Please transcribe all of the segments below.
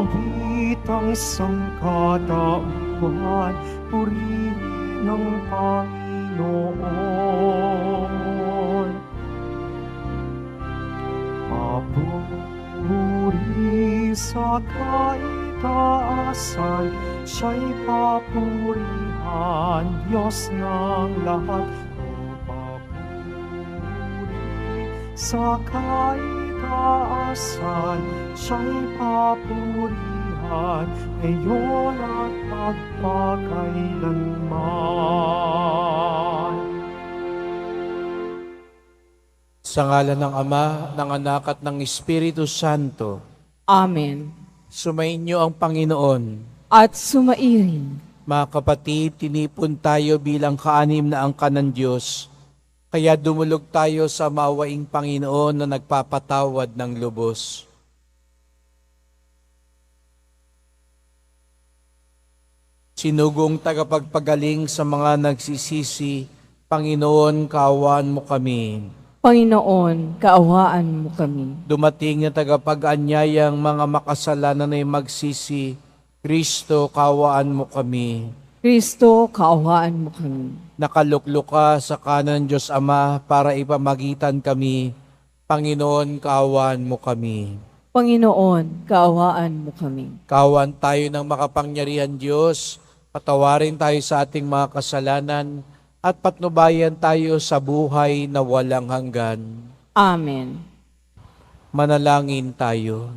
awit ang sangkatauhan, purihin ang Panginoon. Papuri sa kaitaasan, siya'y papurihan, Diyos ng lahat. Sa kaitaasan, siya'y papurihan, ngayon at magpakailanman. Sa ngalan ng Ama, ng Anak at ng Espiritu Santo. Amen. Sumainyo ang Panginoon. At sumairin. Mga kapatid, tinipon tayo bilang kaanim na angka ng Diyos. Kaya dumulog tayo sa maawaing Panginoon na nagpapatawad ng lubos. Sinugong tagapagpagaling sa mga nagsisisi, Panginoon, kaawaan mo kami. Panginoon, kaawaan mo kami. Dumating na tagapag-anyayang mga makasalanan ay magsisi, Kristo, kaawaan mo kami. Kristo, kaawaan mo kami. Nakaluklok ka sa kanan Diyos Ama para ipamagitan kami. Panginoon, kaawaan mo kami. Panginoon, kaawaan mo kami. Kaawaan tayo ng makapangyarihan Diyos, patawarin tayo sa ating mga kasalanan, at patnubayan tayo sa buhay na walang hanggan. Amen. Manalangin tayo.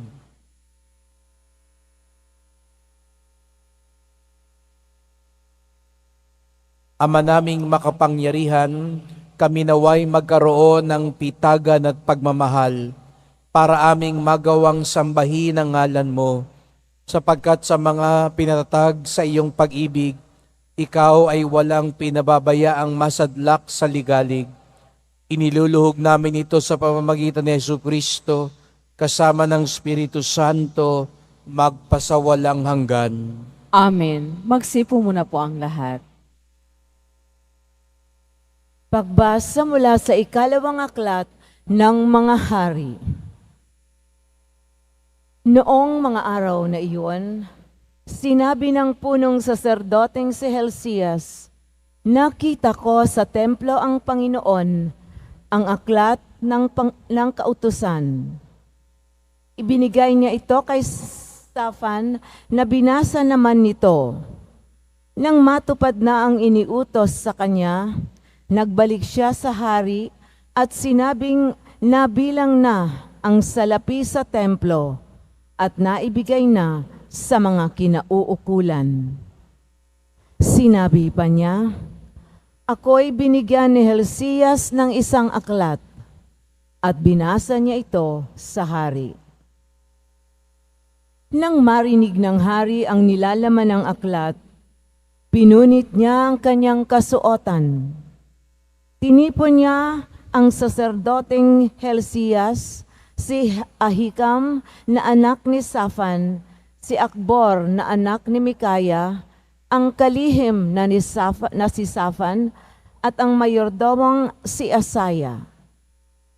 Ama naming makapangyarihan, kami naway magkaroon ng pitagan at pagmamahal para aming magawang sambahin ang ngalan mo, sapagkat sa mga pinatatag sa iyong pag-ibig, ikaw ay walang pinababayaang masadlak sa ligalig. Iniluluhog namin ito sa pamamagitan ni Jesucristo, kasama ng Espiritu Santo, magpasawalang hanggan. Amen. Magsipo muna po ang lahat. Pagbasa mula sa ikalawang aklat ng mga hari. Noong mga araw na iyon, sinabi ng punong saserdoteng si Helcias, nakita ko sa templo ang Panginoon, ang aklat ng kautusan. Ibinigay niya ito kay Shaphan na binasa naman nito. Nang matupad na ang iniutos sa kanya, nagbalik siya sa hari at sinabing nabilang na ang salapi sa templo at naibigay na sa mga kinauukulan. Sinabi pa niya, ako'y binigyan ni Helcias ng isang aklat at binasa niya ito sa hari. Nang marinig ng hari ang nilalaman ng aklat, pinunit niya ang kanyang kasuotan. Tinipon niya ang saserdoteng Helcias, si Ahikam na anak ni Shaphan, si Akbor na anak ni Mikaya, ang kalihim na si Shaphan, at ang mayordomong si Asaya.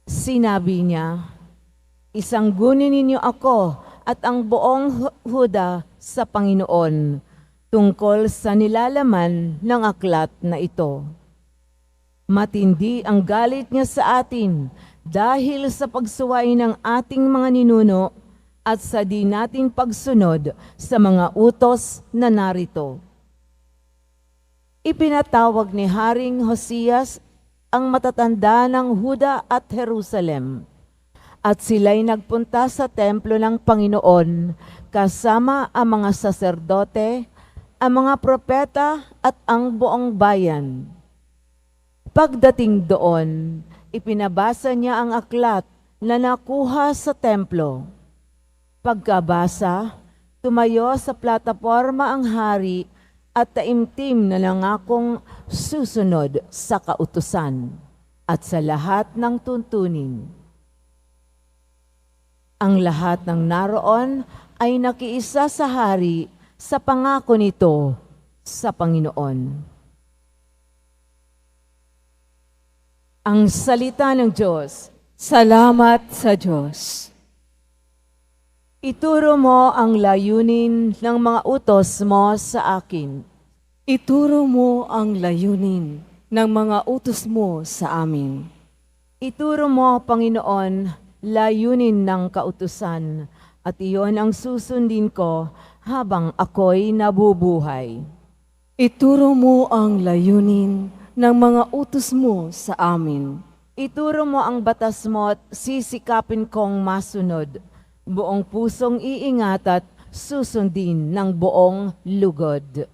Sinabi niya, isanggunin ninyo ako at ang buong Huda sa Panginoon tungkol sa nilalaman ng aklat na ito. Matindi ang galit niya sa atin dahil sa pagsuway ng ating mga ninuno at sa di natin pagsunod sa mga utos na narito. Ipinatawag ni Haring Hosias ang matatanda ng Huda at Jerusalem, at sila'y nagpunta sa templo ng Panginoon kasama ang mga saserdote, ang mga propeta at ang buong bayan. Pagdating doon, ipinabasa niya ang aklat na nakuha sa templo. Pagkabasa, tumayo sa plataporma ang hari at taimtim na nangakong susunod sa kautusan at sa lahat ng tuntunin. Ang lahat ng naroon ay nakiisa sa hari sa pangako nito sa Panginoon. Ang salita ng Diyos. Salamat sa Diyos. Ituro mo ang layunin ng mga utos mo sa akin. Ituro mo ang layunin ng mga utos mo sa amin. Ituro mo, Panginoon, layunin ng kautusan, at iyon ang susundin ko habang ako'y nabubuhay. Ituro mo ang layunin ng mga utos mo sa amin. Ituro mo ang batas mo at sisikapin kong masunod. Buong pusong iingat at susundin ng buong lugod.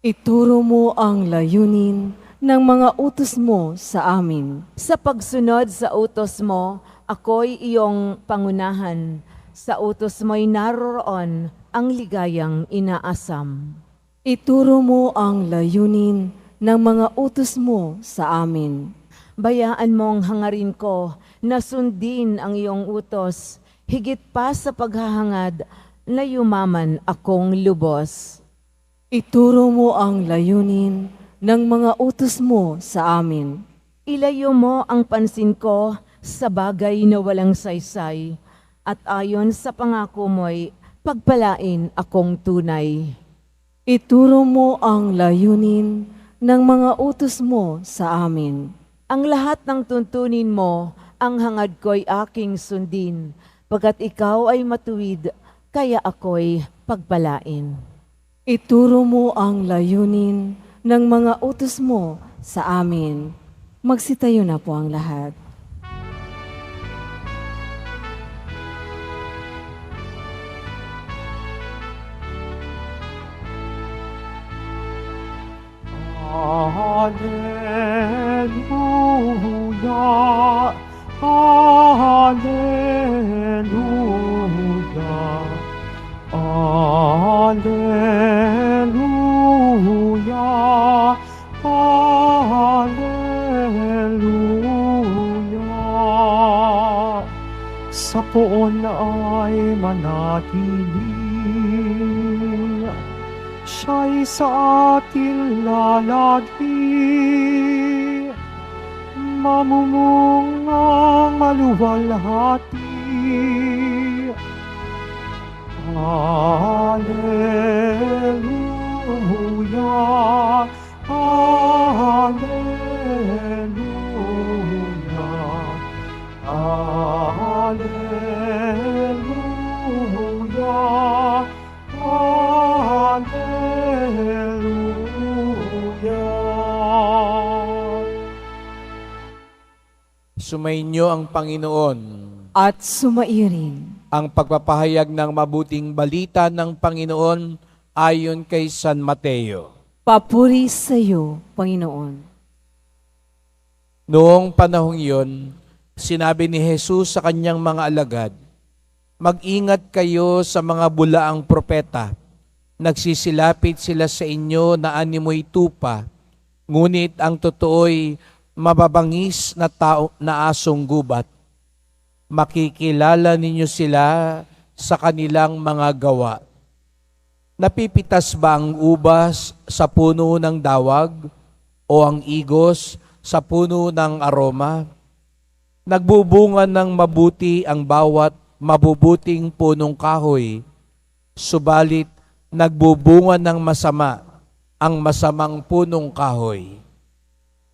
Ituro mo ang layunin ng mga utos mo sa amin. Sa pagsunod sa utos mo, ako'y iyong pangunahan. Sa utos mo'y naroroon ang ligayang inaasam. Ituro mo ang layunin ng mga utos mo sa amin. Bayaan mong hangarin ko na sundin ang iyong utos, higit pa sa paghahangad na yumaman akong lubos. Ituro mo ang layunin ng mga utos mo sa amin. Ilayo mo ang pansin ko sa bagay na walang saysay, at ayon sa pangako mo'y pagpalain akong tunay. Ituro mo ang layunin ng mga utos mo sa amin. Ang lahat ng tuntunin mo, ang hangad ko'y aking sundin, pagkat ikaw ay matuwid, kaya ako'y pagpalain. Ituro mo ang layunin ng mga utos mo sa amin. Magsitayo na po ang lahat. Hallelujah, Hallelujah, Hallelujah, Hallelujah. Sa poon ay manatili, siya'y sa atin lalagi, mamumungang maluwalhati. Hallelujah, Hallelujah, Hallelujah, Hallelujah. Sumainyo ang Panginoon. At sumairin Ang pagpapahayag ng mabuting balita ng Panginoon ayon kay San Mateo. papuri sa iyo, Panginoon. Noong panahong iyon, sinabi ni Jesus sa kanyang mga alagad, "Mag-ingat kayo sa mga bulaang propeta. Nagsisilapit sila sa inyo na animoy tupa, ngunit ang totoo'y mababangis na tao na asong gubat. Makikilala ninyo sila sa kanilang mga gawa. Napipitas ba ang ubas sa puno ng dawag o ang igos sa puno ng aroma? Nagbubunga ng mabuti ang bawat mabubuting punong kahoy, subalit nagbubunga ng masama ang masamang punong kahoy.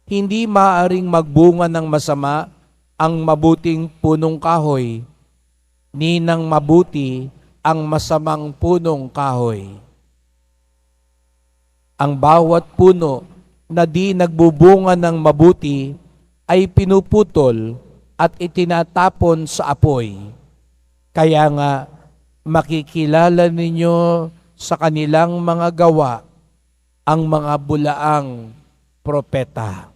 Hindi maaring magbunga ng masama ang mabuting punong kahoy, ni ng mabuti ang masamang punong kahoy. Ang bawat puno na di nagbubunga ng mabuti ay pinuputol at itinatapon sa apoy. Kaya nga, makikilala ninyo sa kanilang mga gawa ang mga bulaang propeta."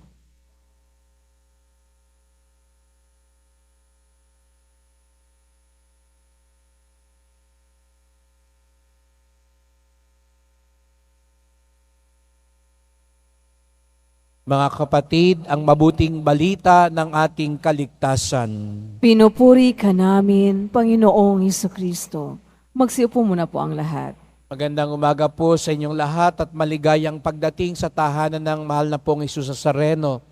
Mga kapatid, ang mabuting balita ng ating kaligtasan. Pinupuri ka namin, Panginoong Hesukristo. Magsiupo muna po ang lahat. Magandang umaga po sa inyong lahat at maligayang pagdating sa tahanan ng mahal na pong Hesus Nazareno.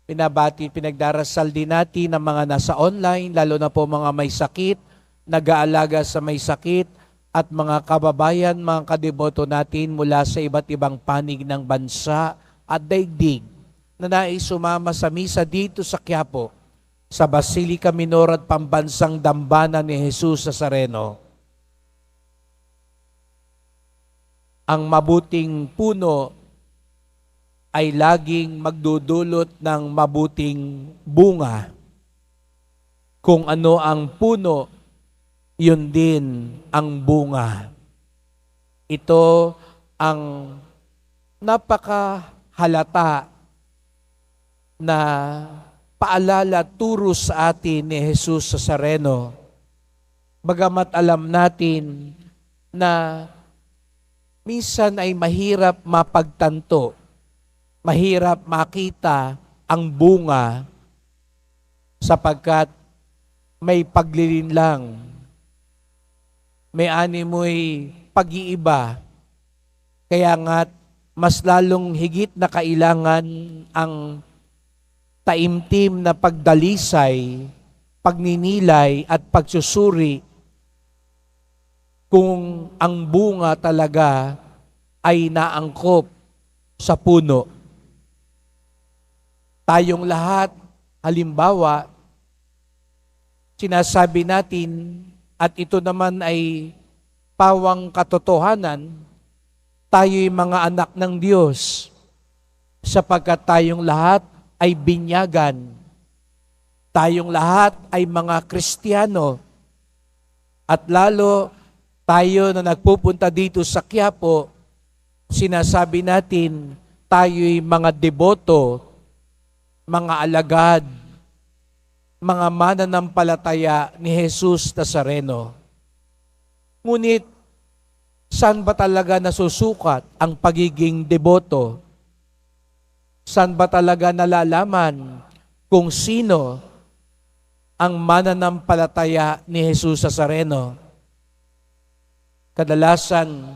Pinabati, pinagdarasal din natin ang mga nasa online, lalo na po mga may sakit, nag-aalaga sa may sakit, at mga kababayan, mga kadeboto natin mula sa iba't ibang panig ng bansa at daigdig na nais sumama sa misa dito sa Quiapo, sa Basilica Minor at Pambansang Dambana ni Jesus Nazareno. Ang mabuting puno ay laging magdudulot ng mabuting bunga. Kung ano ang puno, yun din ang bunga. Ito ang napakahalata na paalala turo sa atin ni Jesus Nazareno. Bagamat alam natin na minsan ay mahirap mapagtanto, mahirap makita ang bunga sapagkat may paglilinlang, may animoy pag-iiba. Kaya nga mas lalong higit na kailangan ang taimtim na pagdalisay, pagninilay at pagsusuri kung ang bunga talaga ay naangkop sa puno. Tayong lahat, halimbawa, sinasabi natin, at ito naman ay pawang katotohanan, tayo'y mga anak ng Diyos sapagkat tayong lahat ay binyagan. Tayong lahat ay mga Kristiyano. At lalo tayo na nagpupunta dito sa Quiapo, sinasabi natin tayo'y mga deboto, mga alagad, mga mananampalataya ni Jesus Nazareno. Ngunit, saan ba talaga nasusukat ang pagiging deboto? Saan ba talaga nalalaman kung sino ang mananampalataya ni Jesus Nazareno? Kadalasan,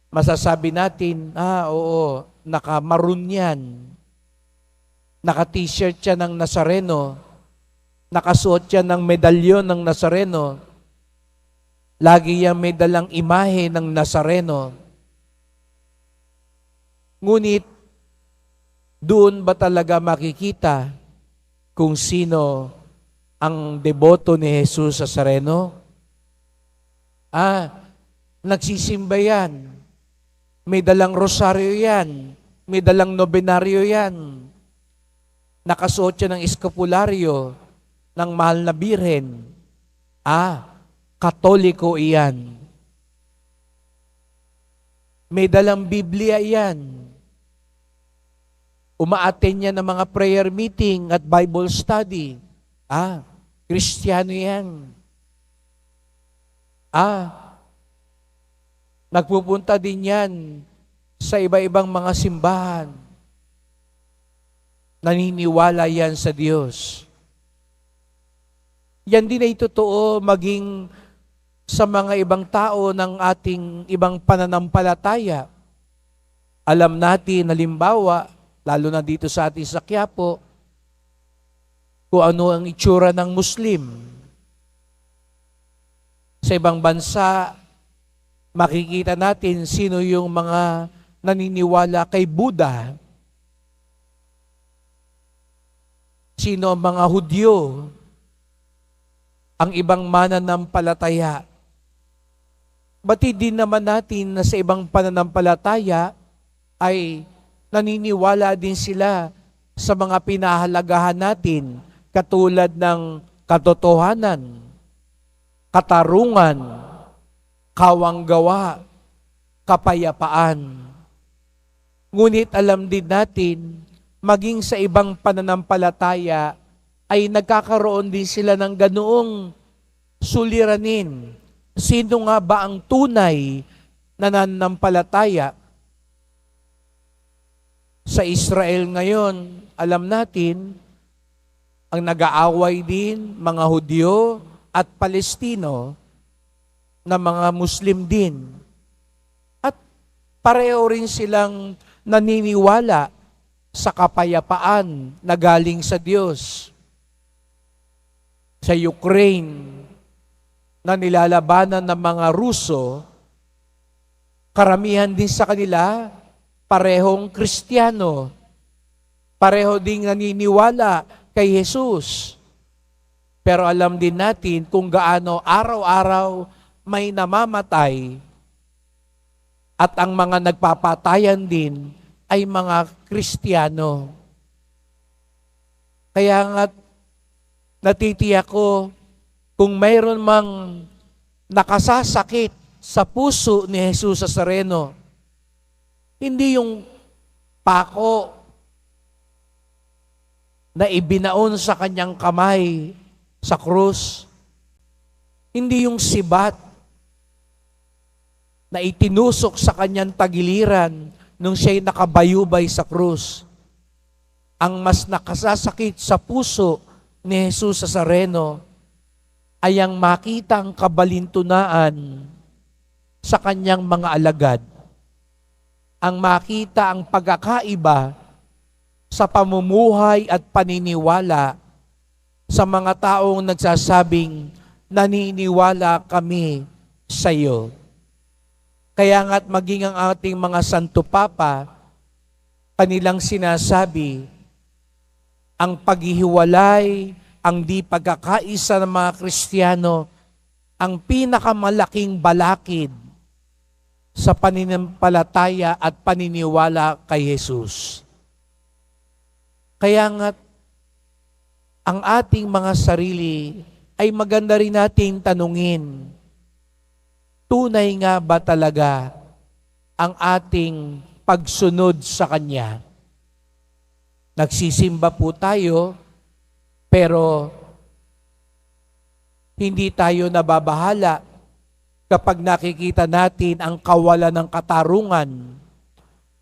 masasabi natin, oo, naka-maroon yan. Naka-t-shirt siya ng Nazareno. Nakasuot siya ng medalyon ng Nazareno. Lagi yan may dalang imahe ng Nazareno. Ngunit, doon ba talaga makikita kung sino ang deboto ni Jesus Nazareno? Nagsisimba yan. May dalang rosaryo yan. May dalang nobenaryo yan. Nakasuot siya ng eskapularyo ng mahal na birhen. Katoliko iyan. May dalang Biblia iyan. Umaattend niya ng mga prayer meeting at Bible study. Kristiyano yan. Nagpupunta din yan sa iba-ibang mga simbahan. Naniniwala yan sa Diyos. Yan din ay totoo maging sa mga ibang tao ng ating ibang pananampalataya. Alam natin, halimbawa, lalo na dito sa ating sa Quiapo, kung ano ang itsura ng Muslim. Sa ibang bansa, makikita natin sino yung mga naniniwala kay Buddha. Sino ang mga Hudyo, ang ibang mananampalataya. Batid din naman natin na sa ibang pananampalataya ay naniniwala din sila sa mga pinahalagahan natin katulad ng katotohanan, katarungan, kawanggawa, kapayapaan. Ngunit alam din natin, maging sa ibang pananampalataya, ay nagkakaroon din sila ng ganoong suliranin. Sino nga ba ang tunay na nananampalataya? Sa Israel ngayon, alam natin, ang nag-aaway din, mga Hudyo at Palestino, na mga Muslim din. At pareho rin silang naniniwala sa kapayapaan na galing sa Diyos. Sa Ukraine, na nilalabanan ng mga Ruso, karamihan din sa kanila, parehong Kristiyano. Pareho ding naniniwala kay Jesus. Pero alam din natin kung gaano araw-araw may namamatay at ang mga nagpapatayan din ay mga Kristiyano. Kaya nga natitiyak ko kung mayroon mang nakasasakit sa puso ni Jesus Nazareno, hindi yung pako na ibinaon sa kanyang kamay sa krus, hindi yung sibat na itinusok sa kanyang tagiliran nung siya'y nakabayubay sa krus. Ang mas nakasasakit sa puso ni Jesus Nazareno ay ang makita ang kabalintunaan sa kanyang mga alagad. Ang makita ang pagkakaiba sa pamumuhay at paniniwala sa mga taong nagsasabing, naniniwala kami sa iyo. Kaya nga't maging ang ating mga Santo Papa, kanilang sinasabi, ang paghihiwalay, ang di pagkakaisa ng mga Kristiyano, ang pinakamalaking balakid sa pananampalataya at paniniwala kay Jesus. Kaya nga, ang ating mga sarili ay maganda rin nating tanungin, tunay nga ba talaga ang ating pagsunod sa Kanya? Nagsisimba po tayo, pero hindi tayo nababahala kapag nakikita natin ang kawalan ng katarungan,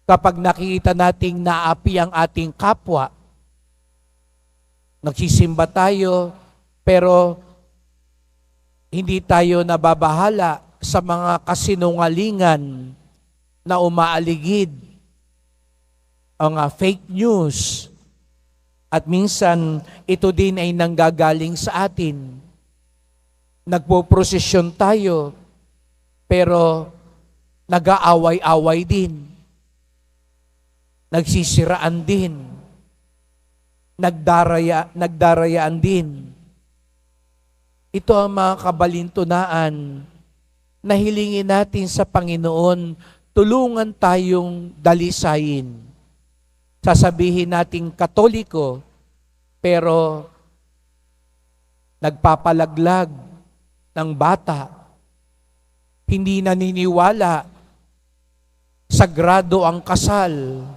kapag nakikita nating naapi ang ating kapwa. Nagsisimba tayo, pero hindi tayo nababahala sa mga kasinungalingan na umaaligid, ang fake news. At minsan, ito din ay nanggagaling sa atin. Nagpo-prosesyon tayo, pero nag-aaway-away din. Nagsisiraan din. Nagdarayaan din. Ito ang mga kabalintunaan na hilingin natin sa Panginoon, tulungan tayong dalisayin. Sasabihin nating Katoliko, pero nagpapalaglag ng bata, hindi naniniwala, sagrado ang kasal,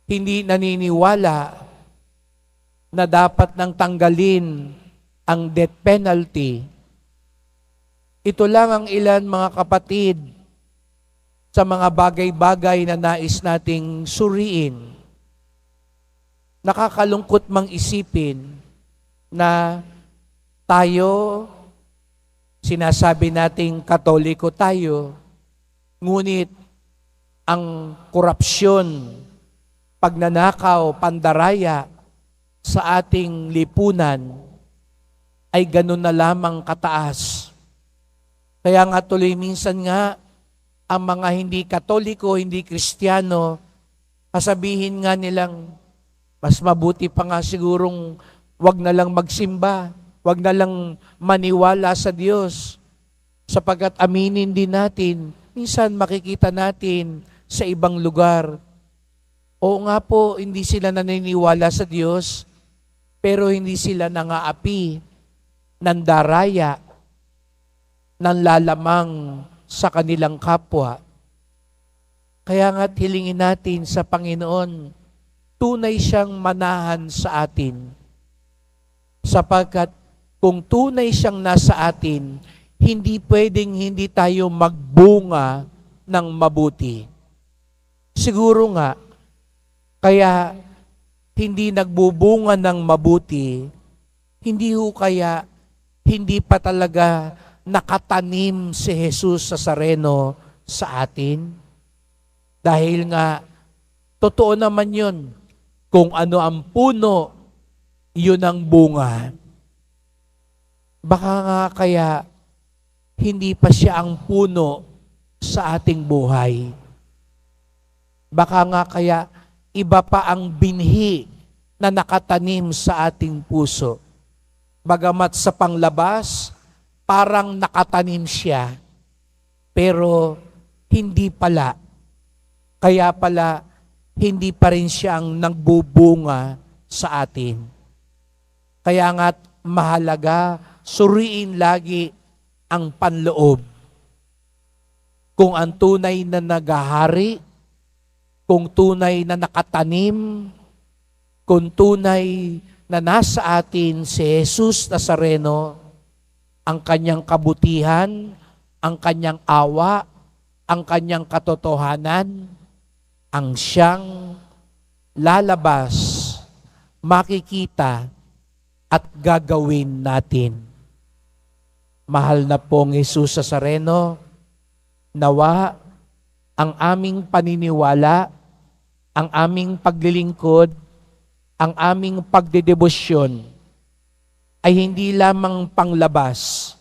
hindi naniniwala na dapat nang tanggalin ang death penalty. Ito lang ang ilan, mga kapatid, sa mga bagay-bagay na nais nating suriin. Nakakalungkot mang isipin na tayo, sinasabi nating Katoliko tayo, ngunit ang korupsyon, pagnanakaw, pandaraya sa ating lipunan ay ganun na lamang kataas. Kaya nga tuloy minsan nga, ang mga hindi Katoliko, hindi Kristiyano, sasabihin nga nilang, mas mabuti pa nga sigurong wag na lang magsimba, wag na lang maniwala sa Diyos. Sapagkat aminin din natin, minsan makikita natin sa ibang lugar, oo nga po, hindi sila naniniwala sa Diyos, pero hindi sila nangaapi, nandaraya, nanlalamang sa kanilang kapwa. Kaya nga't hilingin natin sa Panginoon, tunay siyang manahan sa atin. Sapagkat kung tunay siyang nasa atin, hindi pwedeng hindi tayo magbunga ng mabuti. Siguro nga, kaya hindi nagbubunga ng mabuti, hindi ho kaya hindi pa talaga nakatanim si Jesus Nazareno sa atin? Dahil nga, totoo naman yun. Kung ano ang puno, yun ang bunga. Baka nga kaya hindi pa siya ang puno sa ating buhay. Baka nga kaya iba pa ang binhi na nakatanim sa ating puso. Bagamat sa panglabas, parang nakatanim siya, pero hindi pala. Kaya pala, hindi pa rin siya ang nagbubunga sa atin. Kaya nga't mahalaga, suriin lagi ang panloob. Kung ang tunay na naghahari, kung tunay na nakatanim, kung tunay na nasa atin si Jesus Nazareno, ang kanyang kabutihan, ang kanyang awa, ang kanyang katotohanan, ang siyang lalabas, makikita, at gagawin natin. Mahal na pong Jesus Nazareno, nawa ang aming paniniwala, ang aming paglilingkod, ang aming pagdedebosyon ay hindi lamang panglabas,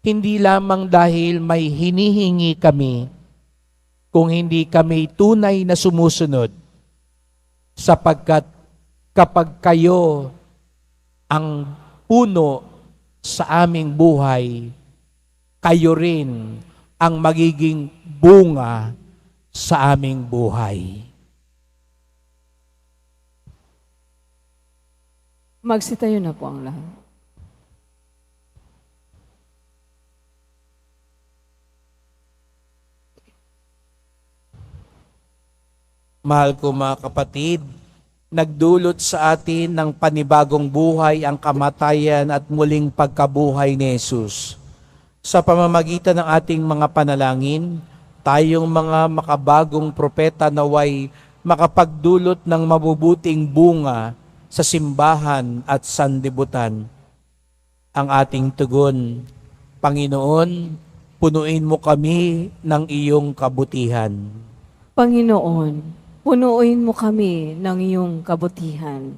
hindi lamang dahil may hinihingi kami, kung hindi kami tunay na sumusunod, sapagkat kapag kayo ang puno sa aming buhay, kayo rin ang magiging bunga sa aming buhay. Magsitayo na po ang lahat. Mahal ko mga kapatid, nagdulot sa atin ng panibagong buhay ang kamatayan at muling pagkabuhay ni Jesus. Sa pamamagitan ng ating mga panalangin, tayong mga makabagong propeta naway makapagdulot ng mabubuting bunga sa simbahan at sanlibutan. Ang ating tugon, Panginoon, punuin mo kami ng iyong kabutihan. Panginoon, punuin mo kami ng iyong kabutihan.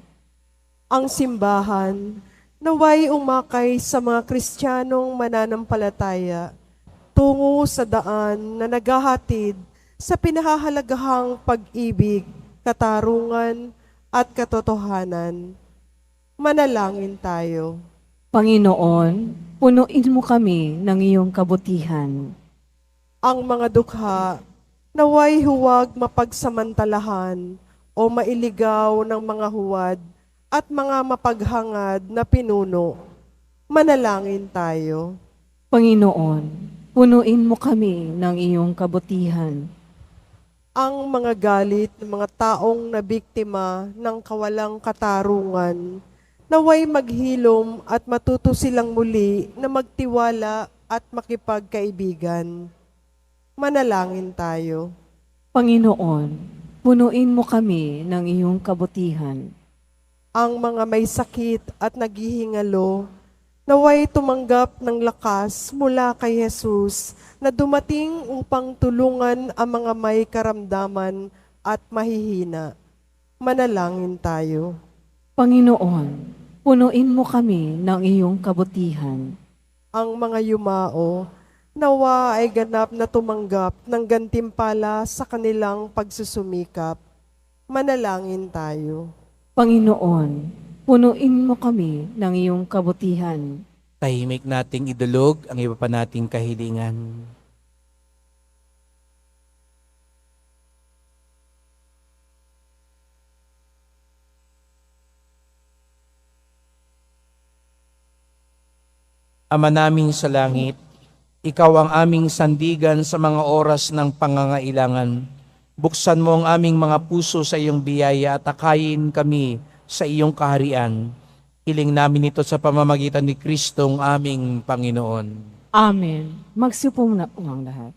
Ang simbahan naway umakay sa mga Kristiyanong mananampalataya tungo sa daan na naghahatid sa pinahahalagahang pag-ibig, katarungan, at katotohanan. Manalangin tayo. Panginoon, punuin mo kami ng iyong kabutihan. Ang mga dukha naway huwag mapagsamantalahan o mailigaw ng mga huwad at mga mapaghangad na pinuno. Manalangin tayo. Panginoon, punuin mo kami ng iyong kabutihan. Ang mga galit ng mga taong nabiktima ng kawalang katarungan, naway maghilom at matuto silang muli na magtiwala at makipagkaibigan. Manalangin tayo. Panginoon, punuin mo kami ng iyong kabutihan. Ang mga may sakit at naghihingalo, naway tumanggap ng lakas mula kay Jesus na dumating upang tulungan ang mga may karamdaman at mahihina. Manalangin tayo. Panginoon, punuin mo kami ng iyong kabutihan. Ang mga yumao, nawa ay ganap na tumanggap ng gantimpala sa kanilang pagsusumikap. Manalangin tayo. Panginoon, punuin mo kami ng iyong kabutihan. Tahimik nating idulog ang iba pa nating kahilingan. Ama namin sa langit, ikaw ang aming sandigan sa mga oras ng pangangailangan. Buksan mo ang aming mga puso sa iyong biyaya at akayin kami sa iyong kaharian. Hiling namin ito sa pamamagitan ni Kristong aming Panginoon. Amen. Magsipo na po ang lahat.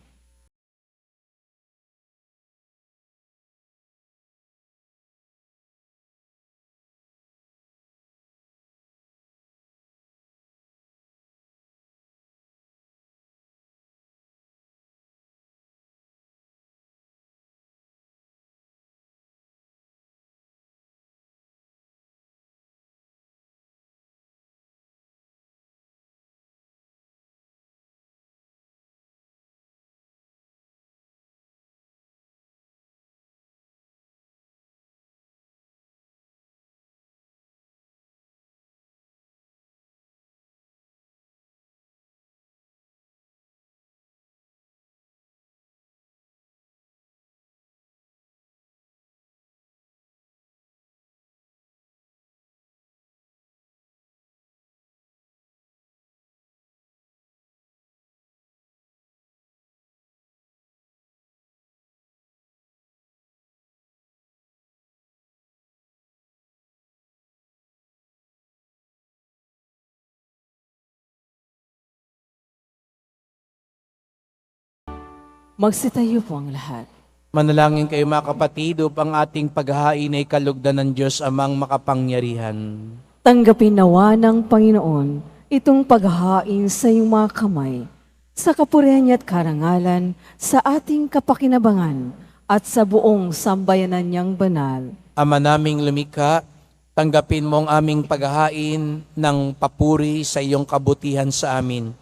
Magsitayo po ang lahat. Manalangin kayo mga kapatid upang ating paghahain ay kalugdan ng Diyos amang makapangyarihan. Tanggapin nawa ng Panginoon itong paghahain sa iyong mga kamay, sa kapurihan niya at karangalan, sa ating kapakinabangan, at sa buong sambayanan niyang banal. Ama naming lumikha, tanggapin mo ang aming paghahain ng papuri sa iyong kabutihan sa amin.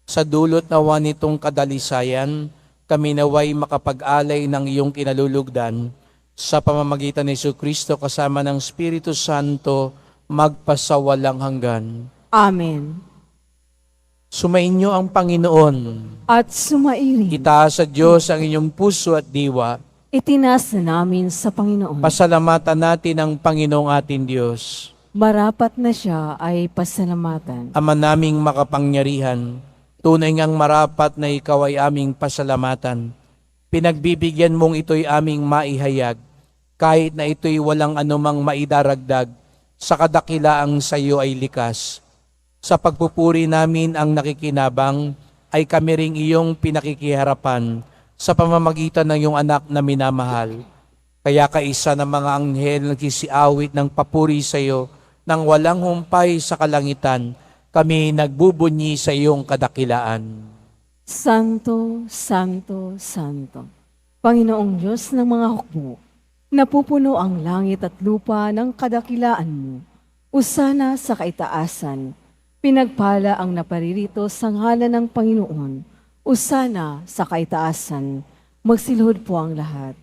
Sa dulot nawa nitong kadalisayan, kami naway makapag-alay ng iyong kinalulugdan sa pamamagitan ni Jesucristo kasama ng Espiritu Santo magpasawalang hanggan. Amen. Sumainyo ang Panginoon. At sumairin, Itaas sa Diyos ang inyong puso at diwa. itinas na namin sa Panginoon. Pasalamatan natin ang Panginoong ating Diyos. Marapat na siya ay pasalamatan. Ama naming makapangyarihan, tunay ngang marapat na ikaw ay aming pasalamatan. Pinagbibigyan mong ito'y aming maihayag, kahit na ito'y walang anumang maidaragdag, sa kadakilaang sa iyo ay likas. Sa pagpupuri namin ang nakikinabang, ay kami ring iyong pinakikiharapan sa pamamagitan ng iyong anak na minamahal. Kaya kaisa ng mga anghel nagkisiawit ng papuri sa iyo, nang walang humpay sa kalangitan, kami nagbubunyi sa iyong kadakilaan. Santo, Santo, Santo, Panginoong Diyos ng mga hukbo, napupuno ang langit at lupa ng kadakilaan mo. Usana sa kaitaasan, pinagpala ang naparirito sa ngalan ng Panginoon. Usana sa kaitaasan, magsilhod po ang lahat.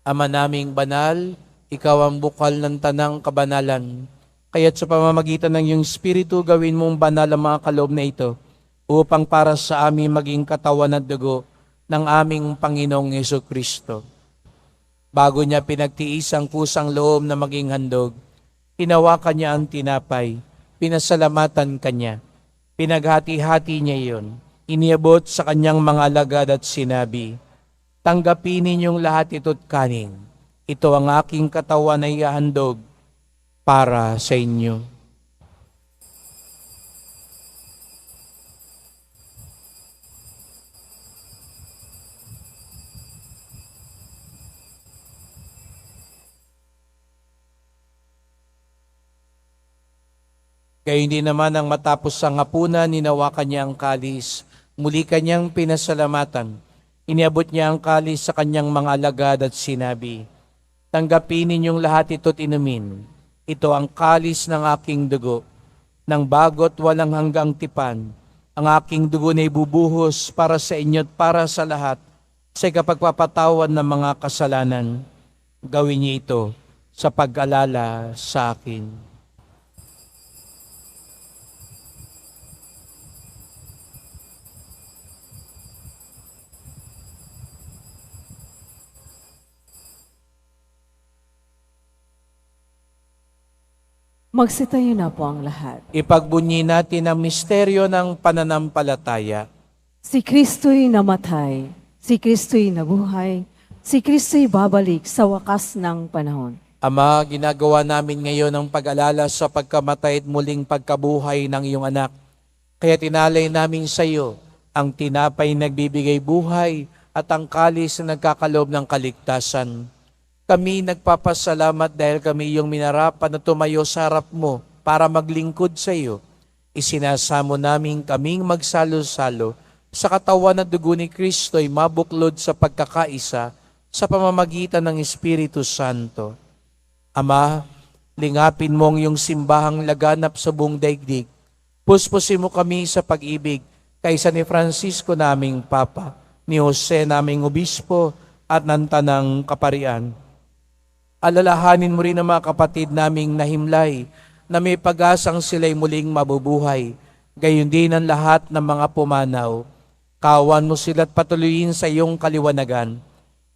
Ama naming banal, ikaw ang bukal ng tanang kabanalan. Kaya't sa pamamagitan ng iyong Espiritu, gawin mong banal ang mga kaloob na ito, upang para sa amin maging katawan at dugo ng aming Panginoong Jesucristo. Bago niya pinagtiis ang kusang loob na maging handog, hinawakan niya ang tinapay, pinasalamatan kanya, pinaghati-hati niya iyon, iniabot sa kanyang mga alagad at sinabi, "Tanggapin ninyong lahat ito't kanin. Ito ang aking katawan na ihahandog para sa inyo." Gayon din naman ang matapos sa hapunan, ninawakan niya ang kalis. Muli kanyang pinasalamatan. Iniabot niya ang kalis sa kanyang mga alagad at sinabi, "Tanggapin ninyong lahat ito't inumin. Ito ang kalis ng aking dugo, ng bago't walang hanggang tipan. Ang aking dugo na ibubuhos para sa inyo at para sa lahat sa kapagpapatawan ng mga kasalanan. Gawin niyo ito sa pag-alala sa akin." Magsitayo na po ang lahat. Ipagbunyi natin ang misteryo ng pananampalataya. Si Kristo'y namatay, si Kristo'y nabuhay, si Kristo'y babalik sa wakas ng panahon. Ama, ginagawa namin ngayon ang pag-alala sa pagkamatay at muling pagkabuhay ng iyong anak. Kaya tinalay namin sa iyo ang tinapay nagbibigay buhay at ang kalis na nagkakaloob ng kaligtasan. Kami nagpapasalamat dahil kami iyong minarapan na tumayo sa harap mo para maglingkod sa iyo. Isinasamo namin kaming magsalo-salo sa katawan at dugo ni Kristo ay mabuklod sa pagkakaisa sa pamamagitan ng Espiritu Santo. Ama, lingapin mo ang iyong simbahang laganap sa buong daigdig. Puspusin mo kami sa pag-ibig kaysa ni Francisco naming Papa, ni Jose naming Obispo at ng Tanang Kaparian. Alalahanin mo rin ang mga kapatid naming nahimlay na may pag-asang sila'y muling mabubuhay. Gayon din ang lahat ng mga pumanaw. Kawan mo sila't patuloyin sa iyong kaliwanagan.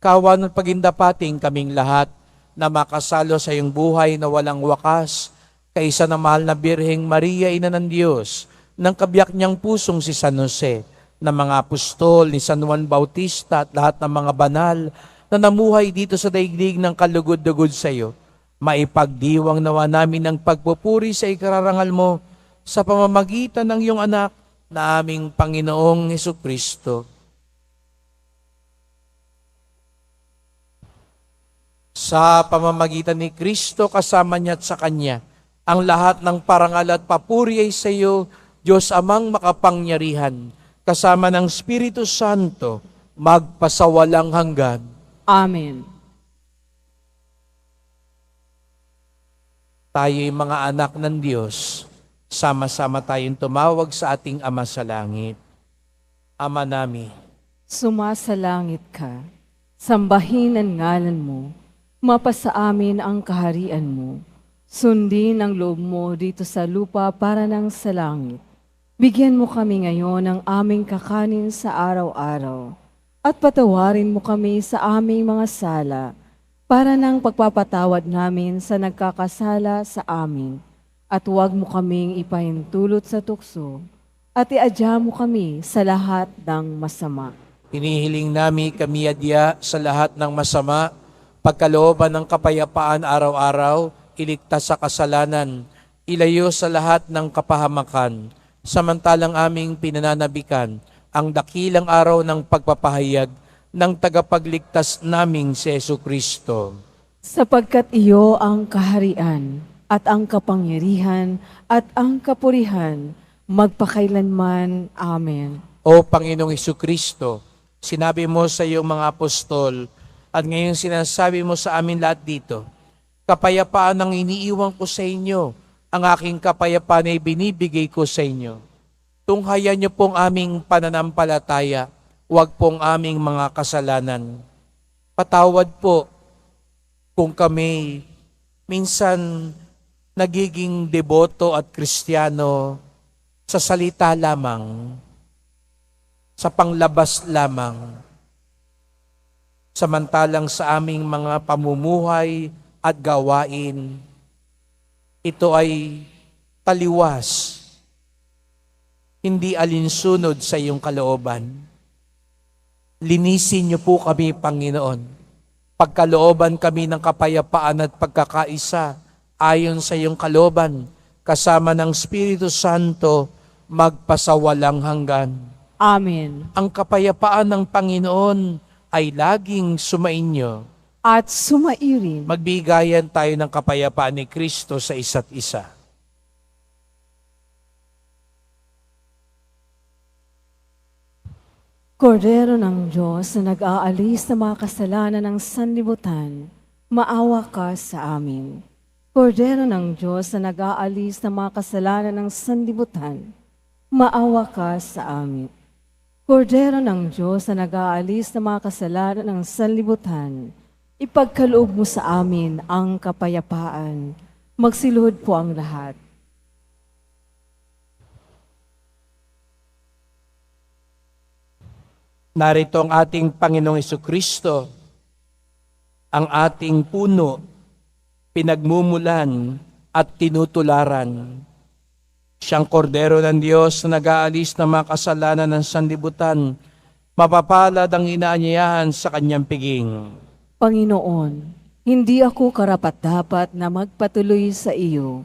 Kawan at pagindapating kaming lahat na makasalo sa iyong buhay na walang wakas, kaisa na mahal na Birheng Maria, Ina ng Diyos, ng kabiyak niyang pusong si San Jose, ng mga apostol ni San Juan Bautista at lahat ng mga banal na namuhay dito sa daigdig ng kalugod-dugod sa iyo. Maipagdiwang nawa namin ang pagpupuri sa ikararangal mo sa pamamagitan ng iyong anak na aming Panginoong Hesukristo. Sa pamamagitan ni Kristo, kasama niya at sa Kanya, ang lahat ng parangal at papuri ay sa iyo, Diyos Amang makapangyarihan, kasama ng Espiritu Santo, magpasawalang hanggan. Amen. Tayo'y mga anak ng Diyos, sama-sama tayong tumawag sa ating Ama sa Langit. Ama namin, Sumasalangit ka, sambahin ang ngalan mo, mapasa amin ang kaharian mo, sundin ang loob mo dito sa lupa para nang sa langit. Bigyan mo kami ngayon ng aming kakanin sa araw-araw, at patawarin mo kami sa aming mga sala, para ng pagpapatawad namin sa nagkakasala sa amin, at huwag mo kaming ipahintulot sa tukso, at iadya mo kami sa lahat ng masama. hinihiling namin kami adya sa lahat ng masama, pagkalooban ng kapayapaan araw-araw, iligtas sa kasalanan, ilayo sa lahat ng kapahamakan, samantalang aming pinananabikan ang dakilang araw ng pagpapahayag ng tagapagligtas naming si Jesucristo. Sapagkat iyo ang kaharian, at ang kapangyarihan, at ang kapurihan, magpakailanman. Amen. O Panginoong Jesucristo, sinabi mo sa iyong mga apostol, at ngayon sinasabi mo sa amin lahat dito, kapayapaan ang iniiwan ko sa inyo, ang aking kapayapaan ay binibigay ko sa inyo. Tunghayan niyo pong aming pananampalataya, huwag pong aming mga kasalanan. Patawad po kung kami minsan nagiging deboto at Kristiyano sa salita lamang, sa panglabas lamang, samantalang sa aming mga pamumuhay at gawain, ito ay taliwas, hindi alinsunod sa iyong kalooban. Linisin niyo po kami, Panginoon. Pagkalooban kami ng kapayapaan at pagkakaisa ayon sa iyong kalooban, kasama ng Espiritu Santo, magpasawalang hanggan. Amen. Ang kapayapaan ng Panginoon ay laging sumainyo. At sumairin. Magbigayan tayo ng kapayapaan ni Kristo sa isa't isa. Kordero ng Diyos na nag-aalis sa mga kasalanan ng sanlibutan, maawa ka sa amin. Kordero ng Diyos na nag-aalis sa mga kasalanan ng sanlibutan, maawa ka sa amin. Kordero ng Diyos na nag-aalis sa mga kasalanan ng sanlibutan, ipagkaloob mo sa amin ang kapayapaan. Magsiluhod po ang lahat. Narito ang ating Panginoong Jesucristo, ang ating puno, pinagmumulan at tinutularan. Siyang kordero ng Diyos na nag-aalis ng mga kasalanan ng sanlibutan, mapapalad ang inaanyayahan sa kanyang piging. Panginoon, hindi ako karapat-dapat na magpatuloy sa iyo,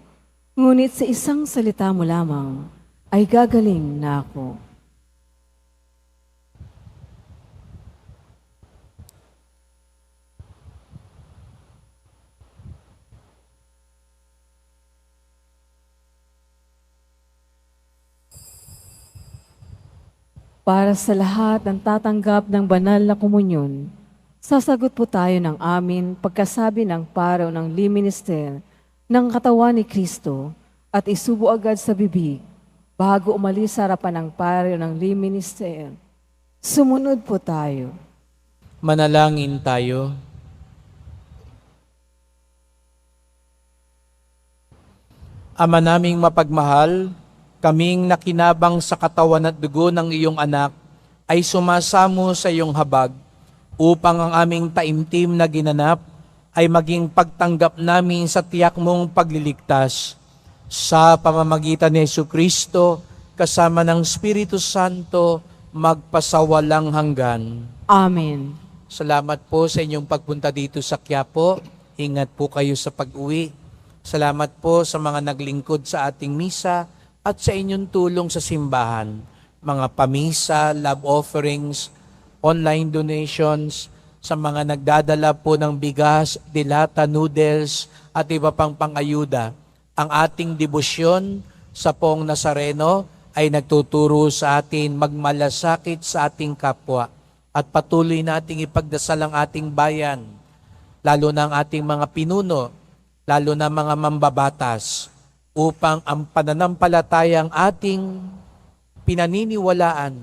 ngunit sa isang salita mo lamang ay gagaling na ako. Para sa lahat ng tatanggap ng banal na komunyon, sasagot po tayo ng amin pagkasabi ng paraw ng liminister ng katawan ni Kristo at isubo agad sa bibig bago umalis sa harapan ng paraw ng liminister. Sumunod po tayo. Manalangin tayo. Ama naming mapagmahal, kaming nakinabang sa katawan at dugo ng iyong anak ay sumasamo sa iyong habag upang ang aming taimtim na ginanap ay maging pagtanggap namin sa tiyak mong pagliligtas. Sa pamamagitan ni Jesucristo, kasama ng Espiritu Santo, magpasawalang hanggan. Amen. Salamat po sa inyong pagpunta dito sa Quiapo. Ingat po kayo sa pag-uwi. Salamat po sa mga naglingkod sa ating misa at sa inyong tulong sa simbahan, mga pamisa, love offerings, online donations. sa mga nagdadala po ng bigas, dilata, noodles, at iba pang pangayuda. Ang ating debosyon sa Poong Nazareno ay nagtuturo sa atin magmalasakit sa ating kapwa at patuloy nating ipagdasal ang ating bayan, lalo na ang ating mga pinuno, lalo na mga mambabatas, upang ang pananampalatayang ating pinaniniwalaan,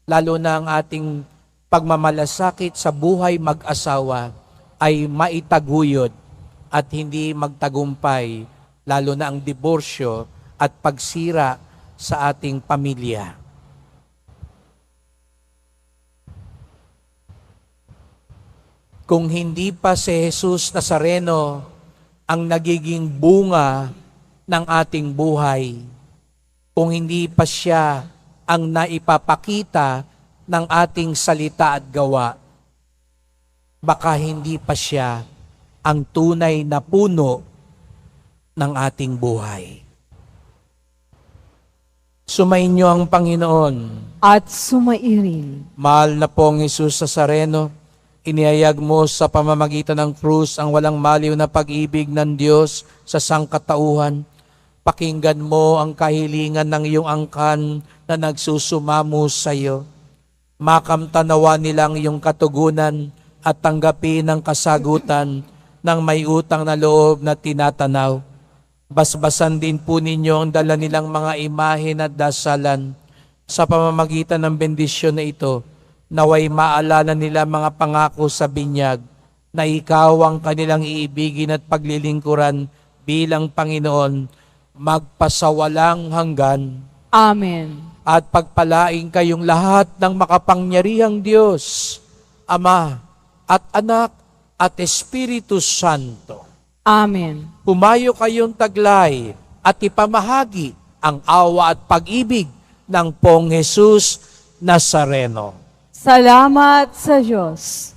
lalo na ang ating pagmamalasakit sa buhay mag-asawa ay maitaguyod at hindi magtagumpay, lalo na ang diborsyo at pagsira sa ating pamilya. Kung hindi pa si Jesus Nazareno ang nagiging bunga ng ating buhay, kung hindi pa siya ang naipapakita ng ating salita at gawa, baka hindi pa siya ang tunay na puno ng ating buhay. Sumainyo ang Panginoon. At sumairin. Mahal na pong Jesus Nazareno, inihayag mo sa pamamagitan ng krus ang walang maliw na pag-ibig ng Diyos sa sangkatauhan. Pakinggan mo ang kahilingan ng iyong angkan na nagsusumamo sa iyo. Makamtanawa nilang iyong katugunan at tanggapin ang kasagutan ng may utang na loob na tinatanaw. Basbasan din po ninyo ang dala nilang mga imahen at dasalan. Sa pamamagitan ng bendisyon na ito, naway maalala nila mga pangako sa binyag na ikaw ang kanilang iibigin at paglilingkuran bilang Panginoon magpasawalang hanggan. Amen. At pagpalaing kayong lahat ng makapangyarihang Diyos, Ama at Anak at Espiritu Santo. Amen. Pumayo kayong taglay at ipamahagi ang awa at pag-ibig ng Poong Jesus Nazareno. Salamat sa Diyos.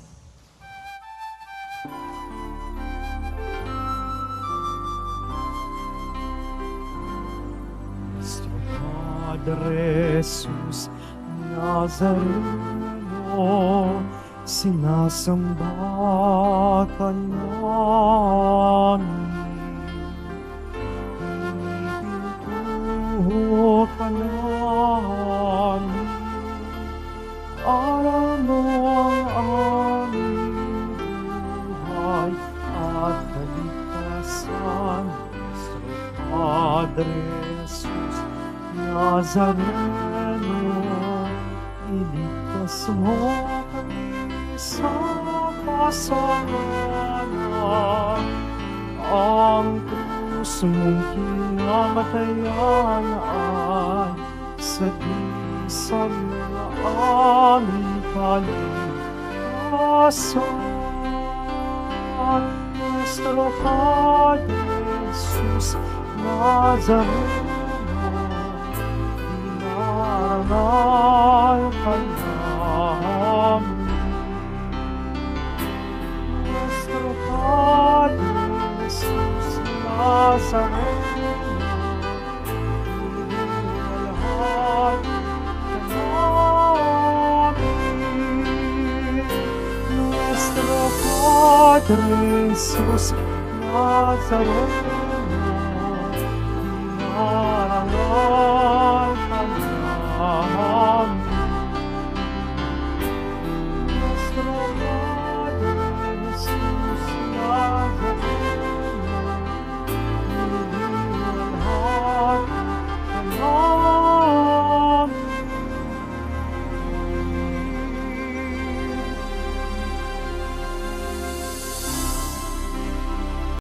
Padre Jesus Nazareno, sinasamba ka namin. Pinituho ka namin. Alam mo ang aming buhay at kaligtasan. Sa Padre Jesus Nazareno, iligtas mo kami sa kasalanan. Ang krus mong kinamatayan ay sagisag na aming kaligtasan. Nuestro Padre Jesus Nazareno, dinarangal ka namin. Nuestro Padre Jesus Nazareno, dinarangal ka namin. Nuestro Padre Jesus Nazareno,